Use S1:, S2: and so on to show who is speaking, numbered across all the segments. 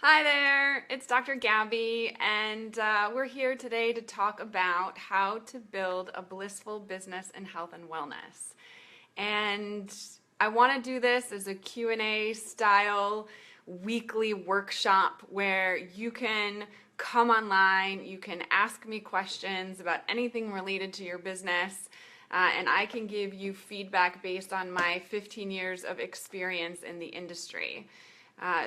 S1: Hi there, it's Dr. Gabby, and we're here today to talk about how to build a blissful business in health and wellness. And I want to do this as a Q&A style weekly workshop where you can come online, you can ask me questions about anything related to your business, and I can give you feedback based on my 15 years of experience in the industry.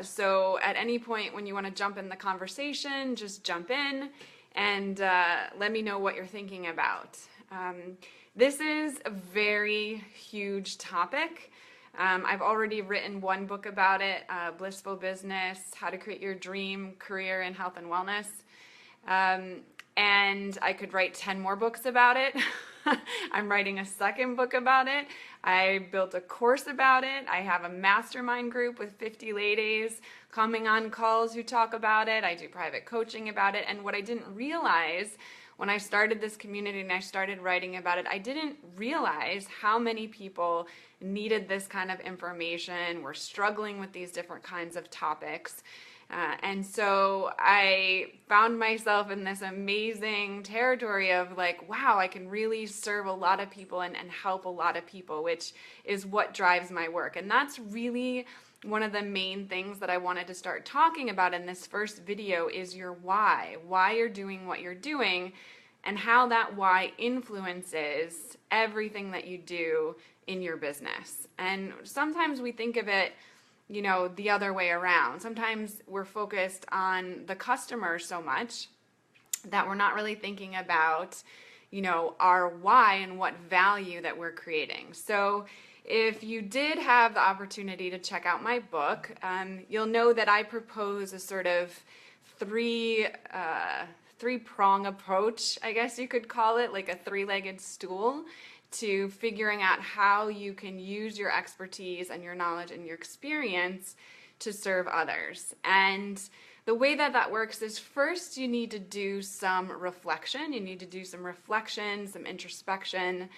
S1: So at any point when you want to jump in the conversation, just jump in and let me know what you're thinking about. This is a very huge topic. I've already written one book about it, Blissful Business, How to Create Your Dream Career in Health and Wellness. And I could write 10 more books about it. I'm writing a second book about it. I built a course about it. I have a mastermind group with 50 ladies coming on calls who talk about it. I do private coaching about it. And what I didn't realize when I started this community and I started writing about it, I didn't realize how many people needed this kind of information, were struggling with these different kinds of topics. And so I found myself in this amazing territory of like, wow, I can really serve a lot of people and help a lot of people, which is what drives my work. And that's really one of the main things that I wanted to start talking about in this first video is your why you're doing what you're doing, and how that why influences everything that you do in your business. And sometimes we think of it the other way around. Sometimes we're focused on the customer so much that we're not really thinking about, our why and what value that we're creating. So if you did have the opportunity to check out my book, you'll know that I propose a sort of three-prong approach, I guess you could call it, like a three-legged stool, to figuring out how you can use your expertise and your knowledge and your experience to serve others. And the way that that works is first you need to do some reflection. You need to do some reflection, some introspection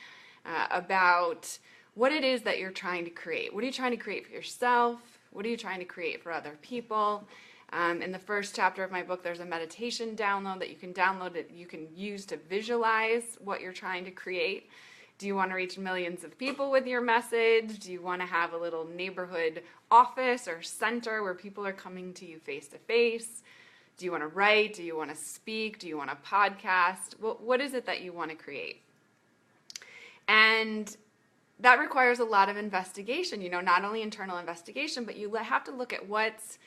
S1: about what it is that you're trying to create. What are you trying to create for yourself? What are you trying to create for other people? In the first chapter of my book, there's a meditation download that you can download that you can use to visualize what you're trying to create. Do you want to reach millions of people with your message? Do you want to have a little neighborhood office or center where people are coming to you face to face? Do you want to write? Do you want to speak? Do you want to podcast? What is it that you want to create? And that requires a lot of investigation, not only internal investigation, but you have to look at what's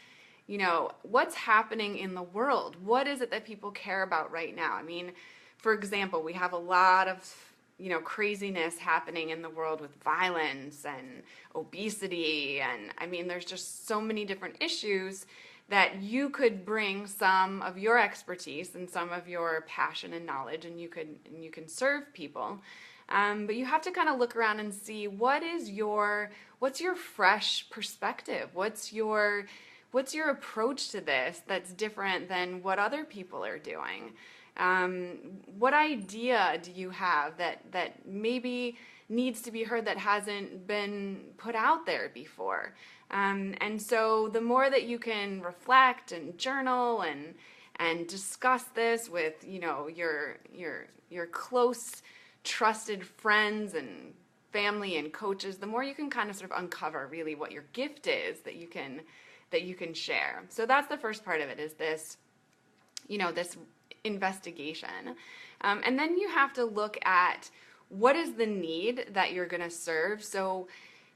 S1: happening in the world. What is it that people care about right now? I mean, for example, we have a lot of craziness happening in the world with violence and obesity. And I mean, there's just so many different issues that you could bring some of your expertise and some of your passion and knowledge, and you can serve people. But you have to kind of look around and see what's your fresh perspective? What's your approach to this that's different than what other people are doing? What idea do you have that maybe needs to be heard that hasn't been put out there before? And so the more that you can reflect and journal and discuss this with your close trusted friends and family and coaches, the more you can kind of sort of uncover really what your gift is that you can share. So that's the first part of it, is this this investigation. And then you have to look at what is the need that you're going to serve. So,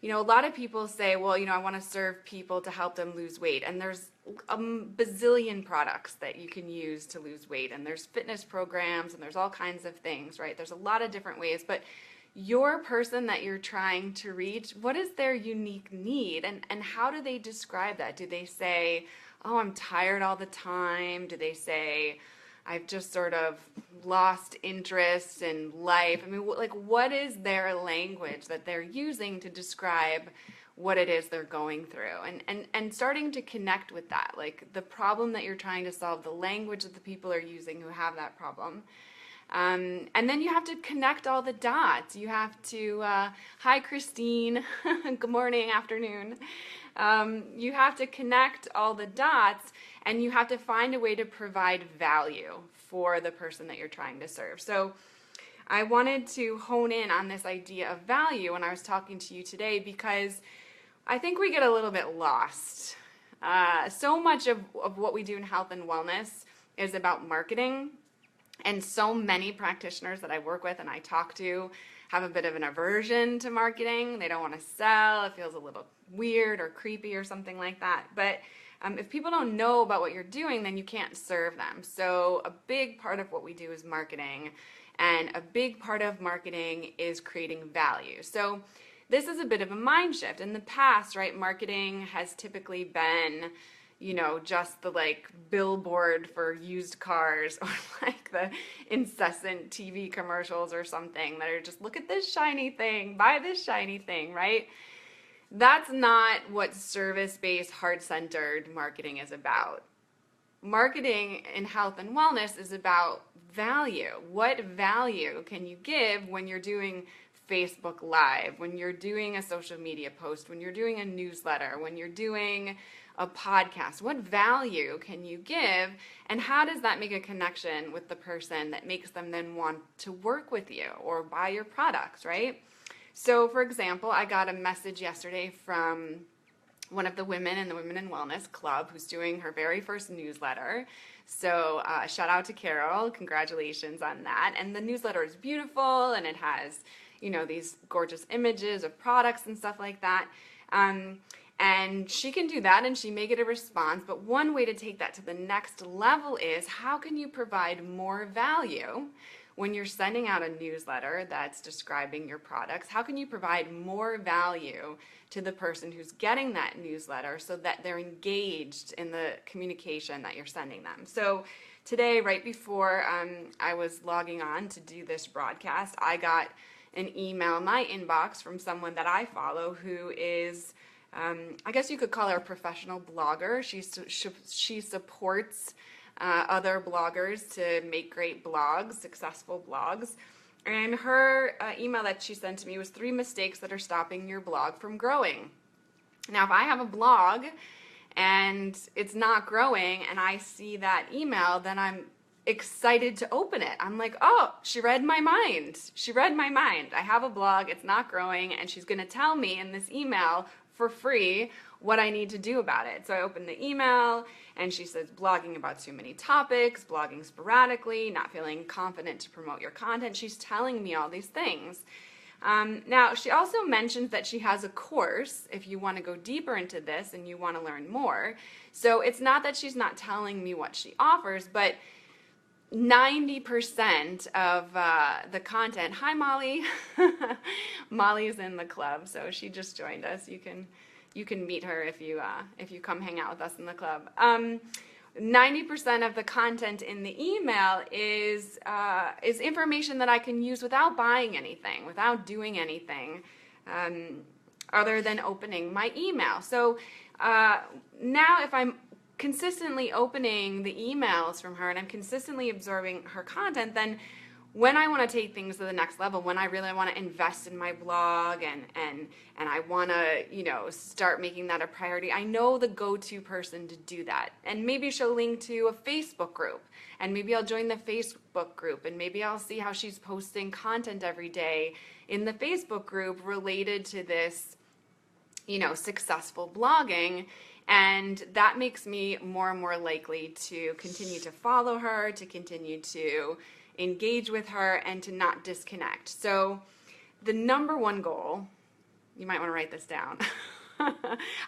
S1: a lot of people say, well, I want to serve people to help them lose weight. And there's a bazillion products that you can use to lose weight. And there's fitness programs and there's all kinds of things, right? There's a lot of different ways. But your person that you're trying to reach, what is their unique need? And how do they describe that? Do they say, oh, I'm tired all the time? Do they say, I've just sort of lost interest in life? I mean, what is their language that they're using to describe what it is they're going through? And starting to connect with that, like the problem that you're trying to solve, the language that the people are using who have that problem. And then you have to connect all the dots. You have to, hi Christine, good morning, afternoon. You have to connect all the dots, and you have to find a way to provide value for the person that you're trying to serve. So I wanted to hone in on this idea of value when I was talking to you today, because I think we get a little bit lost. So much of what we do in health and wellness is about marketing, and so many practitioners that I work with and I talk to have a bit of an aversion to marketing. They don't want to sell. It feels a little weird or creepy or something like that. But if people don't know about what you're doing, then you can't serve them. So a big part of what we do is marketing, and a big part of marketing is creating value. So this is a bit of a mind shift. In the past, right, marketing has typically been, just the like billboard for used cars, or like the incessant TV commercials or something that are just, look at this shiny thing, buy this shiny thing, right? That's not what service-based, heart-centered marketing is about. Marketing in health and wellness is about value. What value can you give when you're doing Facebook Live, when you're doing a social media post, when you're doing a newsletter, when you're doing a podcast? What value can you give, and how does that make a connection with the person that makes them then want to work with you or buy your products, right? So, for example, I got a message yesterday from one of the women in the Women in Wellness Club who's doing her very first newsletter. So shout out to Carol. Congratulations on that. And the newsletter is beautiful, and it has, these gorgeous images of products and stuff like that. And she can do that, and she may get a response. But one way to take that to the next level is, how can you provide more value when you're sending out a newsletter that's describing your products? How can you provide more value to the person who's getting that newsletter so that they're engaged in the communication that you're sending them? So today, right before I was logging on to do this broadcast, I got an email in my inbox from someone that I follow who is, I guess you could call her a professional blogger. She supports other bloggers to make great blogs, successful blogs. And her email that she sent to me was 3 mistakes that are stopping your blog from growing. Now, if I have a blog and it's not growing and I see that email, then I'm excited to open it. I'm like, oh, she read my mind. She read my mind. I have a blog, it's not growing, and she's going to tell me in this email for free what I need to do about it. So I opened the email, and she says blogging about too many topics, blogging sporadically, not feeling confident to promote your content. She's telling me all these things. Now, she also mentions that she has a course if you want to go deeper into this and you want to learn more. So it's not that she's not telling me what she offers, but 90% of the content. Hi, Molly. Molly's in the club, so she just joined us. You can meet her if you come hang out with us in the club. 90% of the content in the email is information that I can use without buying anything, without doing anything, other than opening my email. So now, if I'm consistently opening the emails from her and I'm consistently absorbing her content, then when I want to take things to the next level, when I really want to invest in my blog and I want to, start making that a priority, I know the go-to person to do that. And maybe she'll link to a Facebook group, and maybe I'll join the Facebook group, and maybe I'll see how she's posting content every day in the Facebook group related to this, successful blogging. And that makes me more and more likely to continue to follow her, to continue to engage with her, and to not disconnect. So the number one goal, you might want to write this down.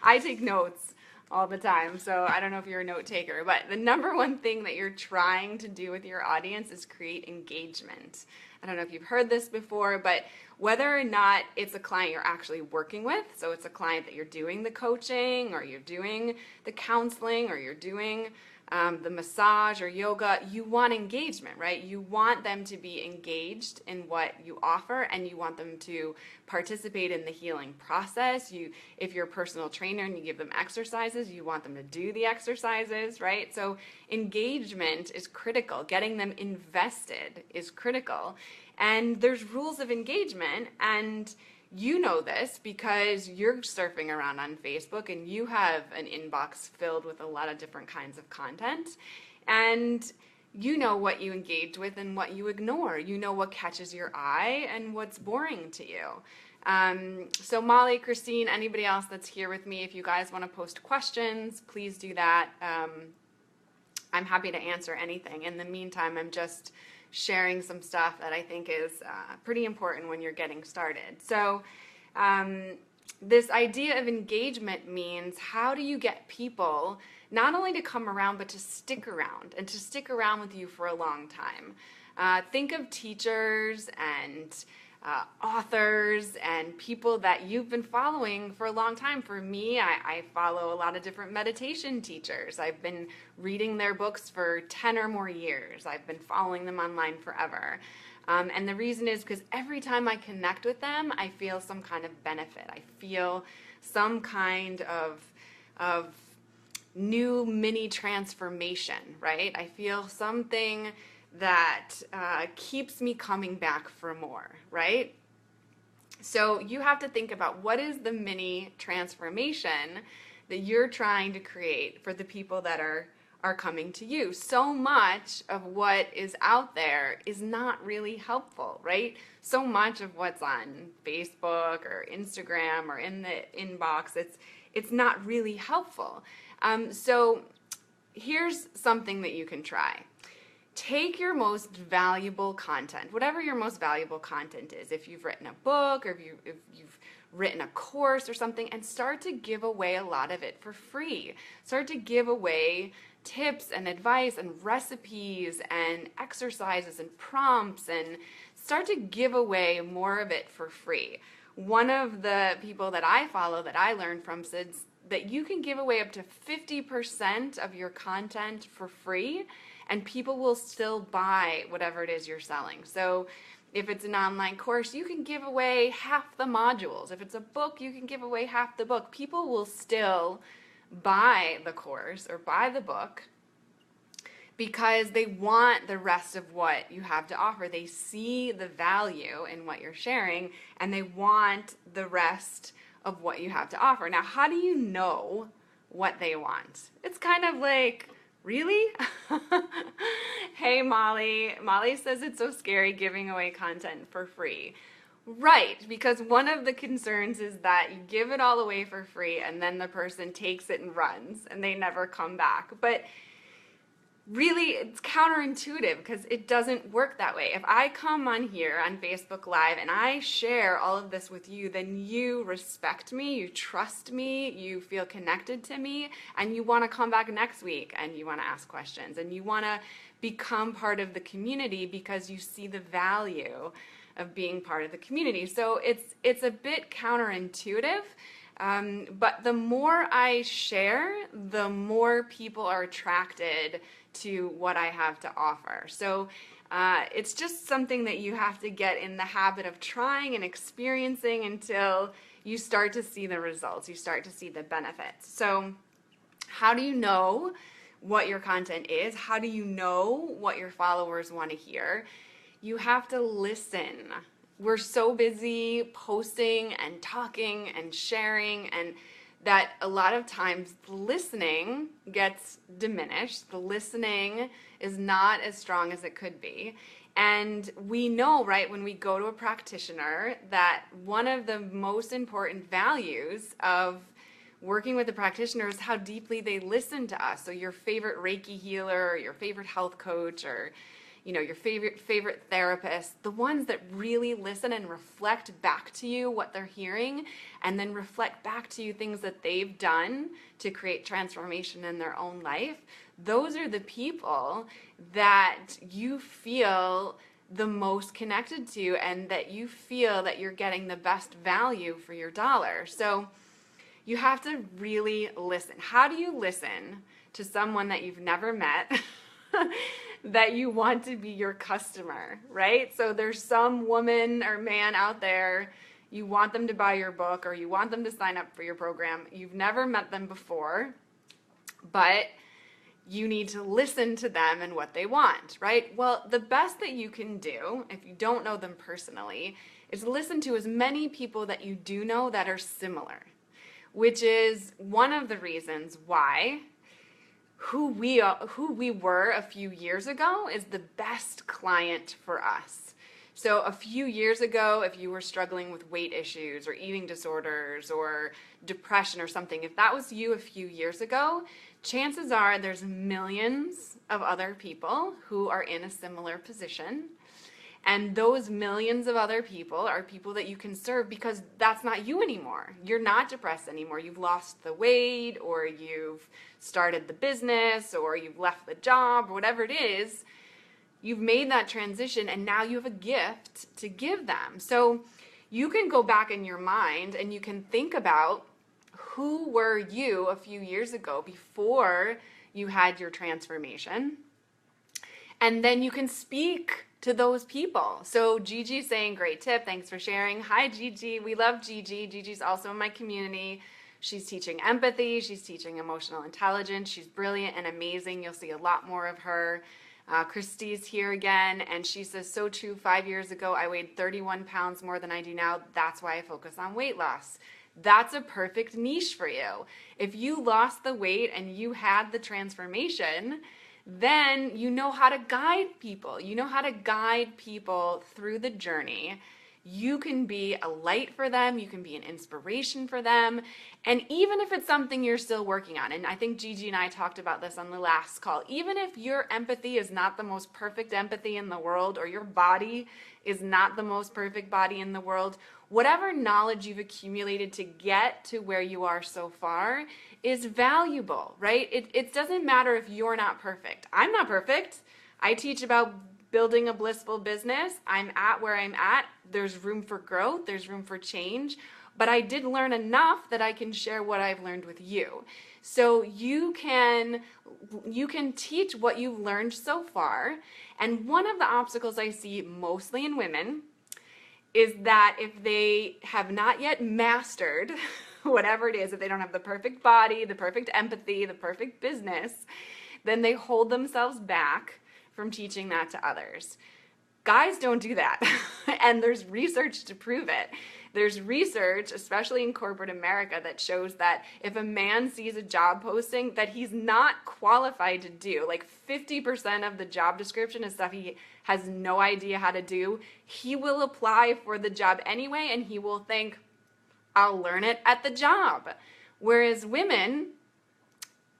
S1: I take notes all the time, so I don't know if you're a note taker, but the number one thing that you're trying to do with your audience is create engagement. I don't know if you've heard this before, but whether or not it's a client you're actually working with, so it's a client that you're doing the coaching or you're doing the counseling or you're doing the massage or yoga, you want engagement, right? You want them to be engaged in what you offer, and you want them to participate in the healing process. If you're a personal trainer and you give them exercises, you want them to do the exercises, right? So engagement is critical. Getting them invested is critical. And there's rules of engagement, and you know this because you're surfing around on Facebook and you have an inbox filled with a lot of different kinds of content, and you know what you engage with and what you ignore. You know what catches your eye and what's boring to you. So Molly, Christine, anybody else that's here with me, if you guys want to post questions, please do that. I'm happy to answer anything. In the meantime, I'm just sharing some stuff that I think is pretty important when you're getting started. So this idea of engagement means, how do you get people not only to come around, but to stick around, and to stick around with you for a long time? Think of teachers and authors and people that you've been following for a long time. For me, I follow a lot of different meditation teachers. I've been reading their books for 10 or more years. I've been following them online forever. And the reason is because every time I connect with them, I feel some kind of benefit. I feel some kind of new mini transformation, right? I feel something that keeps me coming back for more, right? So you have to think about, what is the mini transformation that you're trying to create for the people that are coming to you. So much of what is out there is not really helpful, right? So much of what's on Facebook or Instagram or in the inbox, it's not really helpful. So here's something that you can try. Take your most valuable content, whatever your most valuable content is. If you've written a book, or if you've written a course or something, and start to give away a lot of it for free. Start to give away tips and advice and recipes and exercises and prompts, and start to give away more of it for free. One of the people that I follow that I learned from said that you can give away up to 50% of your content for free, and people will still buy whatever it is you're selling. So if it's an online course, you can give away half the modules. If it's a book, you can give away half the book. People will still buy the course or buy the book because they want the rest of what you have to offer. They see the value in what you're sharing, and they want the rest of what you have to offer. Now, how do you know what they want? It's kind of like, really? Hey, Molly. Molly says it's so scary giving away content for free. Right, because one of the concerns is that you give it all away for free and then the person takes it and runs and they never come back. But really, it's counterintuitive because it doesn't work that way. If I come on here on Facebook Live and I share all of this with you, then you respect me, you trust me, you feel connected to me, and you want to come back next week and you want to ask questions and you want to become part of the community because you see the value of being part of the community. So it's a bit counterintuitive. But the more I share, the more people are attracted to what I have to offer. So it's just something that you have to get in the habit of trying and experiencing until you start to see the results, you start to see the benefits. So how do you know what your content is? How do you know what your followers want to hear? You have to listen. We're so busy posting and talking and sharing, and that a lot of times the listening gets diminished. The listening is not as strong as it could be. And we know, right, when we go to a practitioner, that one of the most important values of working with a practitioner is how deeply they listen to us. So your favorite Reiki healer, or your favorite health coach, or your favorite therapist, the ones that really listen and reflect back to you what they're hearing, and then reflect back to you things that they've done to create transformation in their own life, those are the people that you feel the most connected to, and that you feel that you're getting the best value for your dollar. So you have to really listen. How do you listen to someone that you've never met that you want to be your customer, right? So there's some woman or man out there, you want them to buy your book or you want them to sign up for your program. You've never met them before, but you need to listen to them and what they want, right? Well, the best that you can do, if you don't know them personally, is listen to as many people that you do know that are similar, which is one of the reasons why who we were a few years ago is the best client for us. So a few years ago, if you were struggling with weight issues or eating disorders or depression or something, if that was you a few years ago, chances are there's millions of other people who are in a similar position. And those millions of other people are people that you can serve because that's not you anymore. You're not depressed anymore. You've lost the weight, or you've started the business, or you've left the job, or whatever it is. You've made that transition, and now you have a gift to give them. So you can go back in your mind and you can think about who were you a few years ago before you had your transformation. And then you can speak to those people. So Gigi's saying, great tip, thanks for sharing. Hi Gigi, we love Gigi. Gigi's also in my community. She's teaching empathy, she's teaching emotional intelligence. She's brilliant and amazing. You'll see a lot more of her. Christy's here again, and she says, so true, 5 years ago I weighed 31 pounds more than I do now. That's why I focus on weight loss. That's a perfect niche for you. If you lost the weight and you had the transformation, then you know how to guide people. You know how to guide people through the journey. You can be a light for them. You can be an inspiration for them. And even if it's something you're still working on, and I think Gigi and I talked about this on the last call, even if your empathy is not the most perfect empathy in the world, or your body is not the most perfect body in the world, whatever knowledge you've accumulated to get to where you are so far is valuable, right? It doesn't matter if you're not perfect. I'm not perfect. I teach about building a blissful business. I'm at where I'm at. There's room for growth. There's room for change. But I did learn enough that I can share what I've learned with you. So you can teach what you've learned so far. And one of the obstacles I see mostly in women is that if they have not yet mastered whatever it is, if they don't have the perfect body, the perfect empathy, the perfect business, then they hold themselves back from teaching that to others. Guys don't do that. And there's research to prove it. There's research, especially in corporate America, that shows that if a man sees a job posting that he's not qualified to do, like 50% of the job description is stuff he has no idea how to do, he will apply for the job anyway, and he will think, I'll learn it at the job. Whereas women,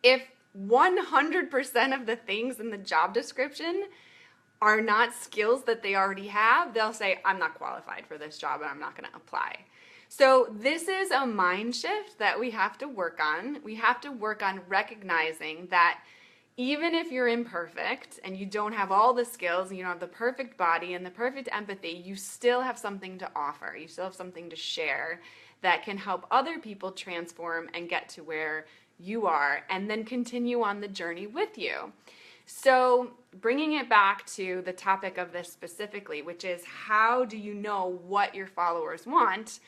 S1: if 100% of the things in the job description are not skills that they already have, they'll say, I'm not qualified for this job and I'm not going to apply. So this is a mind shift that we have to work on. We have to work on recognizing that even if you're imperfect and you don't have all the skills and you don't have the perfect body and the perfect empathy, you still have something to offer. You still have something to share that can help other people transform and get to where you are, and then continue on the journey with you. So bringing it back to the topic of this specifically, which is how do you know what your followers want?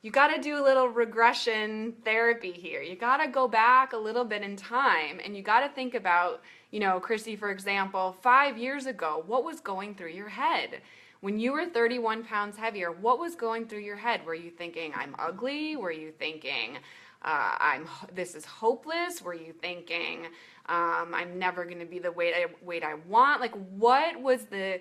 S1: You got to do a little regression therapy here. You got to go back a little bit in time, and you got to think about, Chrissy, for example, 5 years ago, what was going through your head? When you were 31 pounds heavier, what was going through your head? Were you thinking, I'm ugly? Were you thinking, this is hopeless? Were you thinking, I'm never going to be the weight I want? Like, what was the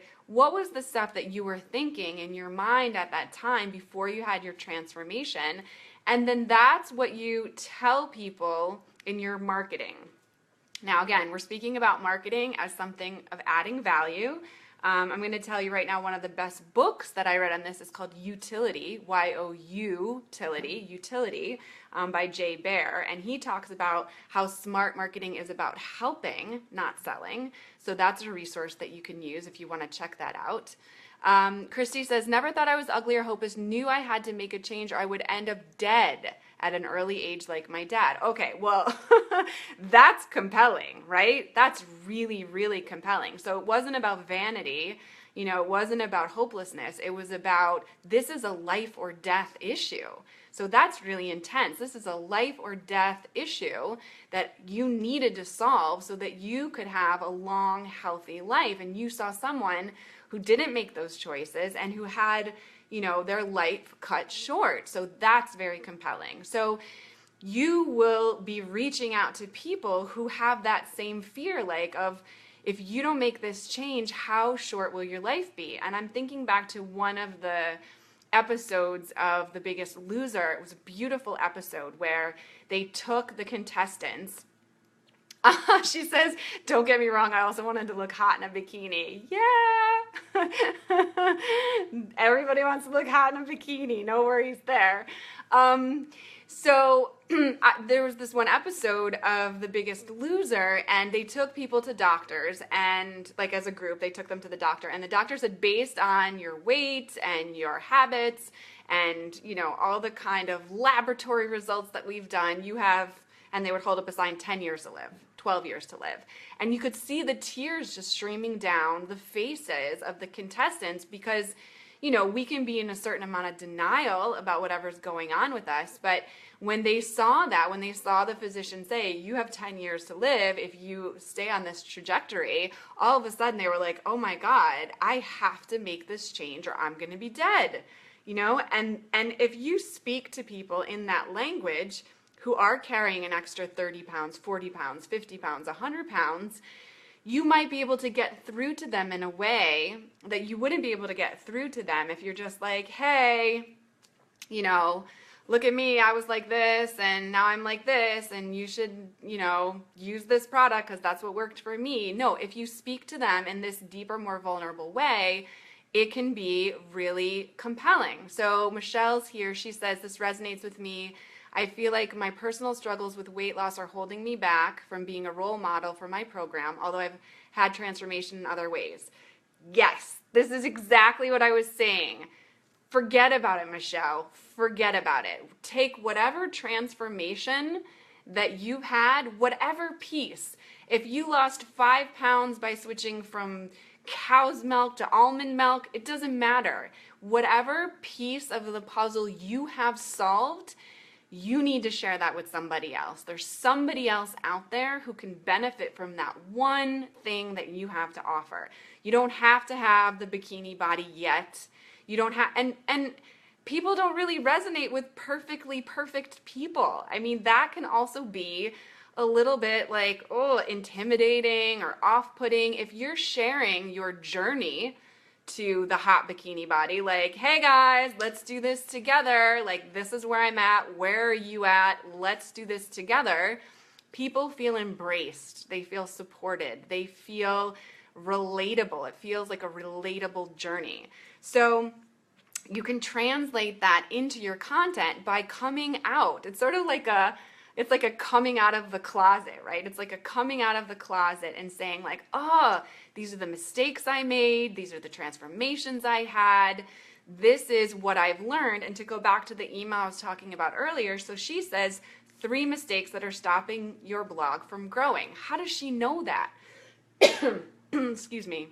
S1: stuff that you were thinking in your mind at that time before you had your transformation? And then that's what you tell people in your marketing. Now, again, we're speaking about marketing as something of adding value. I'm going to tell you right now, one of the best books that I read on this is called Utility, Utility, by Jay Baer. And he talks about how smart marketing is about helping, not selling. So that's a resource that you can use if you want to check that out. Christy says, never thought I was ugly or hopeless, knew I had to make a change or I would end up dead at an early age like my dad. Okay, well, that's compelling, right? That's really, really compelling. So it wasn't about vanity. It wasn't about hopelessness. It was about, this is a life or death issue. So that's really intense. This is a life or death issue that you needed to solve so that you could have a long, healthy life. And you saw someone who didn't make those choices and who had, their life cut short. So that's very compelling. So you will be reaching out to people who have that same fear, like of, if you don't make this change, how short will your life be? And I'm thinking back to one of the episodes of The Biggest Loser. It was a beautiful episode where they took the contestants. She says, don't get me wrong, I also wanted to look hot in a bikini. Yeah! Everybody wants to look hot in a bikini. No worries there. So there was this one episode of The Biggest Loser, and they took people to doctors, and like as a group, they took them to the doctor, and the doctor said, based on your weight and your habits and, all the kind of laboratory results that we've done, you have, and they would hold up a sign, 10 years to live, 12 years to live. And you could see the tears just streaming down the faces of the contestants because we can be in a certain amount of denial about whatever's going on with us. But when they saw the physician say, you have 10 years to live if you stay on this trajectory, all of a sudden they were like, oh my God, I have to make this change or I'm going to be dead. And if you speak to people in that language who are carrying an extra 30 pounds, 40 pounds, 50 pounds, 100 pounds, you might be able to get through to them in a way that you wouldn't be able to get through to them if you're just like, hey, look at me, I was like this and now I'm like this and you should, use this product because that's what worked for me. No, if you speak to them in this deeper, more vulnerable way, it can be really compelling. So Michelle's here, she says, this resonates with me. I feel like my personal struggles with weight loss are holding me back from being a role model for my program, although I've had transformation in other ways. Yes, this is exactly what I was saying. Forget about it, Michelle. Forget about it. Take whatever transformation that you've had, whatever piece. If you lost 5 pounds by switching from cow's milk to almond milk, it doesn't matter. Whatever piece of the puzzle you have solved, you need to share that with somebody else. There's somebody else out there who can benefit from that one thing that you have to offer. You don't have to have the bikini body yet. You don't have, and people don't really resonate with perfectly perfect people. I mean, that can also be a little bit like, intimidating or off-putting. If you're sharing your journey to the hot bikini body, like, hey guys, let's do this together. Like, this is where I'm at. Where are you at? Let's do this together. People feel embraced. They feel supported. They feel relatable. It feels like a relatable journey. So you can translate that into your content by coming out. It's sort of like it's like a coming out of the closet, right? It's like a coming out of the closet and saying like, these are the mistakes I made. These are the transformations I had. This is what I've learned. And to go back to the email I was talking about earlier, so she says 3 mistakes that are stopping your blog from growing. How does she know that? Excuse me.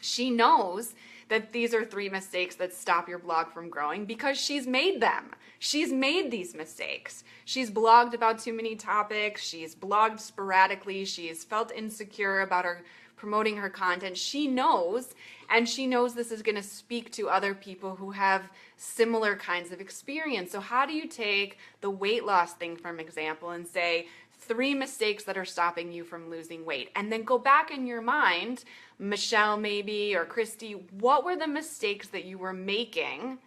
S1: She knows that these are 3 mistakes that stop your blog from growing because she's made them. She's made these mistakes. She's blogged about too many topics. She's blogged sporadically. She's felt insecure about her promoting her content. She knows, and she knows this is going to speak to other people who have similar kinds of experience. So how do you take the weight loss thing, for example, and say 3 mistakes that are stopping you from losing weight? And then go back in your mind, Michelle maybe, or Christy, what were the mistakes that you were making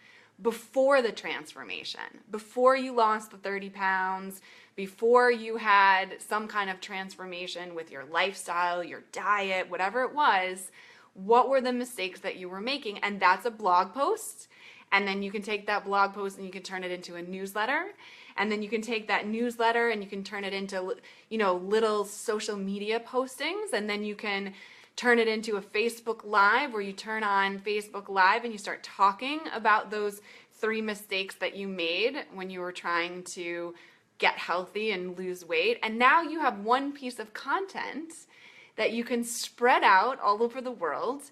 S1: before the transformation, before you lost the 30 pounds, before you had some kind of transformation with your lifestyle, your diet, whatever it was? What were the mistakes that you were making? And that's a blog post. And then you can take that blog post and you can turn it into a newsletter. And then you can take that newsletter and you can turn it into, little social media postings. And then you can turn it into a Facebook Live where you turn on Facebook Live and you start talking about those 3 mistakes that you made when you were trying to get healthy and lose weight. And now you have one piece of content that you can spread out all over the world,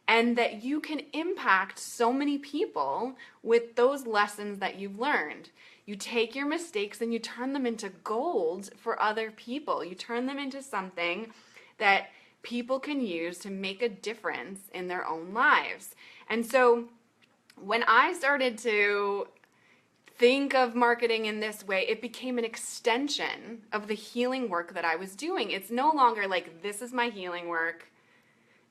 S1: and that you can impact so many people with those lessons that you've learned. You take your mistakes and you turn them into gold for other people. You turn them into something that people can use to make a difference in their own lives. And so when I started to think of marketing in this way, it became an extension of the healing work that I was doing. It's no longer like, this is my healing work,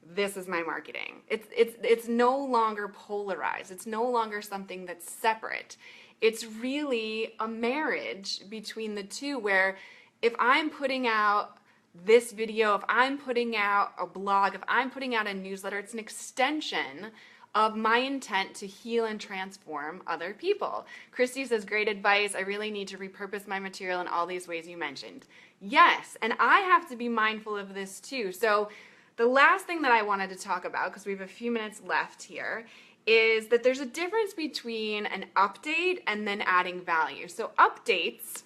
S1: this is my marketing. It's no longer polarized. It's no longer something that's separate. It's really a marriage between the two, where if I'm putting out this video, if I'm putting out a blog, if I'm putting out a newsletter, it's an extension of my intent to heal and transform other people. Christy says, great advice. I really need to repurpose my material in all these ways you mentioned. Yes, and I have to be mindful of this too. So the last thing that I wanted to talk about, because we have a few minutes left here, is that there's a difference between an update and then adding value. So updates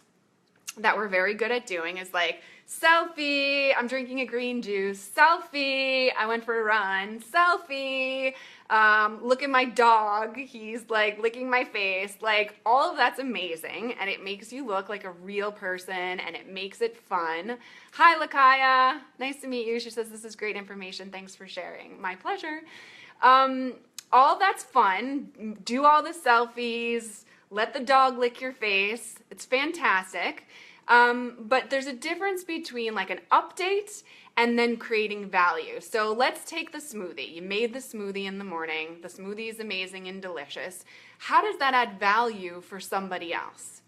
S1: that we're very good at doing is like, selfie, I'm drinking a green juice, selfie, I went for a run, selfie, look at my dog, he's like licking my face. Like, all of that's amazing, and it makes you look like a real person, and it makes it fun. Hi, Lakaya, nice to meet you. She says, this is great information, thanks for sharing. My pleasure. All that's fun. Do all the selfies, let the dog lick your face. It's fantastic. But there's a difference between like an update and then creating value. So let's take the smoothie. You made the smoothie in the morning. The smoothie is amazing and delicious. How does that add value for somebody else?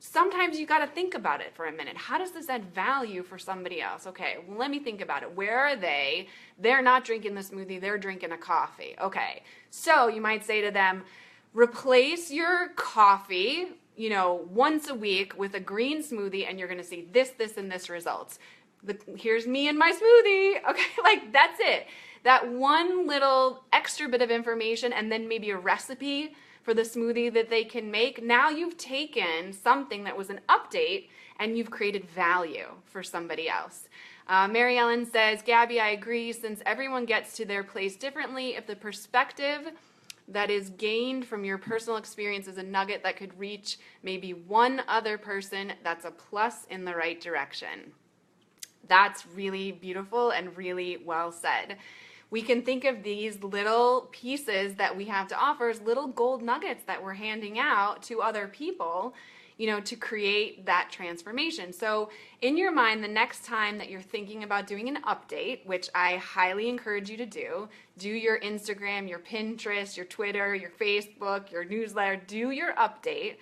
S1: Sometimes you got to think about it for a minute. How does this add value for somebody else? Okay, well, let me think about it. Where are they? They're not drinking the smoothie. They're drinking a coffee. Okay, so you might say to them, replace your coffee, once a week with a green smoothie, and you're going to see this, and this results. Here's me and my smoothie. Okay, like that's it. That one little extra bit of information, and then maybe a recipe for the smoothie that they can make. Now you've taken something that was an update and you've created value for somebody else. Mary Ellen says, Gabby, I agree. Since everyone gets to their place differently, if the perspective that is gained from your personal experience is a nugget that could reach maybe one other person, that's a plus in the right direction. That's really beautiful and really well said. We can think of these little pieces that we have to offer as little gold nuggets that we're handing out to other people, to create that transformation. So in your mind, the next time that you're thinking about doing an update, which I highly encourage you to do your Instagram, your Pinterest, your Twitter, your Facebook, your newsletter, do your update,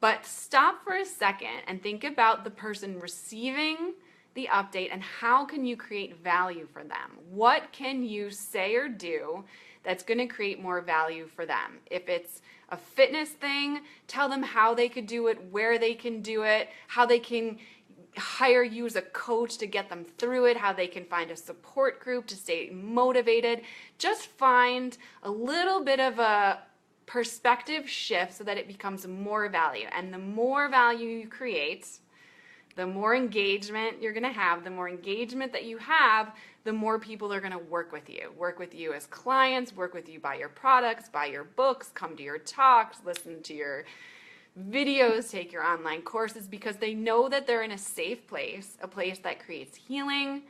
S1: but stop for a second and think about the person receiving the update and how can you create value for them? What can you say or do that's going to create more value for them? If it's a fitness thing, tell them how they could do it, where they can do it, how they can hire you as a coach to get them through it, how they can find a support group to stay motivated. Just find a little bit of a perspective shift so that it becomes more value. And the more value you create, the more engagement you're going to have. The more engagement that you have, the more people are going to work with you as clients, work with you, buy your products, buy your books, come to your talks, listen to your videos, take your online courses, because they know that they're in a safe place, a place that creates healing,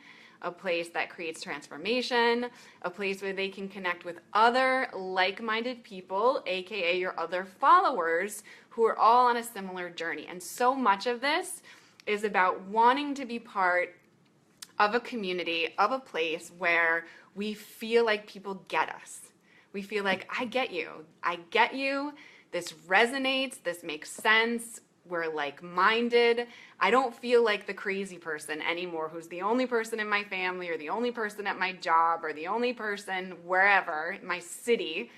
S1: a place that creates transformation, a place where they can connect with other like-minded people, aka your other followers, who are all on a similar journey. And so much of this is about wanting to be part of a community, of a place where we feel like people get us. We feel like, I get you, this resonates, this makes sense, we're like-minded. I don't feel like the crazy person anymore who's the only person in my family or the only person at my job or the only person wherever, in my city,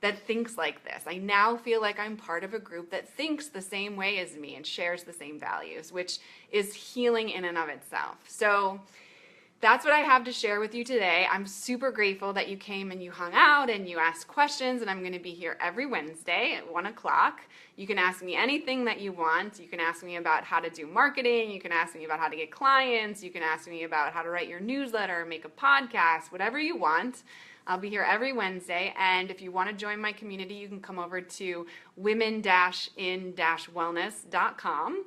S1: that thinks like this. I now feel like I'm part of a group that thinks the same way as me and shares the same values, which is healing in and of itself. So that's what I have to share with you today. I'm super grateful that you came and you hung out and you asked questions, and I'm going to be here every Wednesday at 1 o'clock. You can ask me anything that you want. You can ask me about how to do marketing. You can ask me about how to get clients. You can ask me about how to write your newsletter, make a podcast, whatever you want. I'll be here every Wednesday, and if you want to join my community, you can come over to women-in-wellness.com.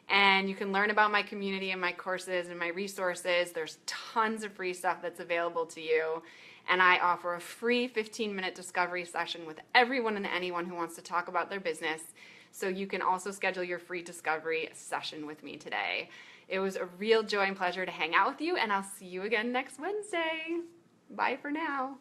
S1: And you can learn about my community and my courses and my resources. There's tons of free stuff that's available to you. And I offer a free 15-minute discovery session with everyone and anyone who wants to talk about their business. So you can also schedule your free discovery session with me today. It was a real joy and pleasure to hang out with you, and I'll see you again next Wednesday. Bye for now.